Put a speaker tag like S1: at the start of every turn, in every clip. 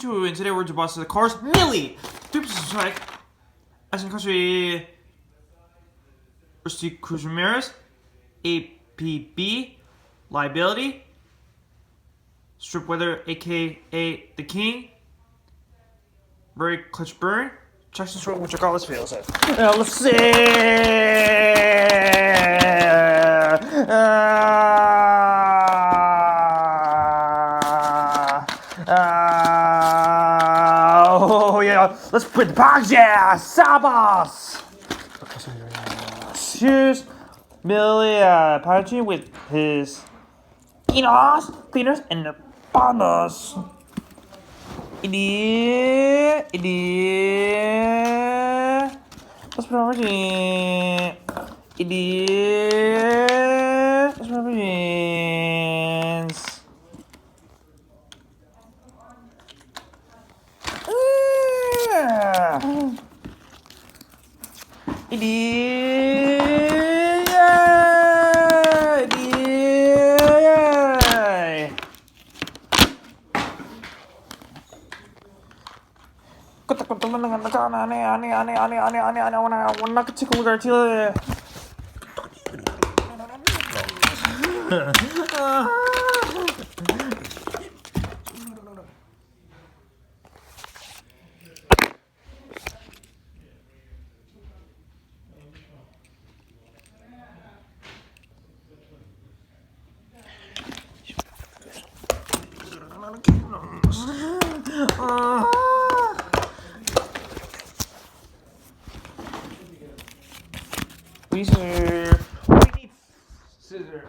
S1: 22, and today we're to boss the cars. Millie! 3% strike. As in country, Rusty Cruz Ramirez. APB. Liability. Strip Weather, aka The King. Very Clutch Burn. Jackson Strong, which I call this video. Let's see! Oh yeah, let's put the box, yeah! Sabas! Here's Millie packaging with his cleaners, and the bonus. Let's put over here. Let's put over here. We need scissors.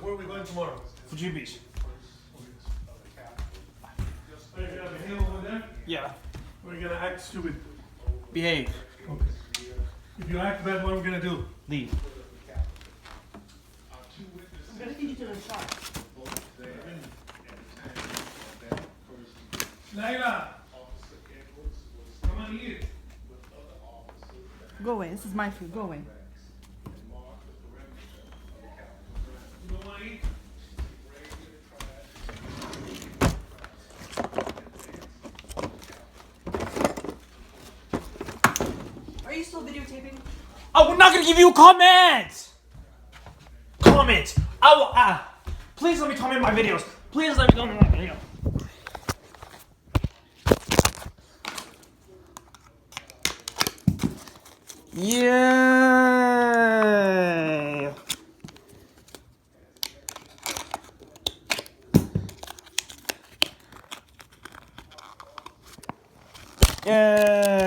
S2: Where are we going tomorrow?
S1: Fuji Beach.
S2: Are you gonna behave over there?
S1: Yeah.
S2: Or are you gonna act stupid?
S1: Behave.
S2: Okay. If you act bad, what are we gonna do?
S1: Leave.
S3: I'm gonna feed you to the shark.
S2: Laila! Come on, eat.
S3: Go away. This is my food. Go away.
S2: You don't wanna eat?
S3: Are you still videotaping?
S1: Oh, we're not gonna give you a comment! Comment! Please let me comment my videos. Please let me comment my video. Yay! Yay!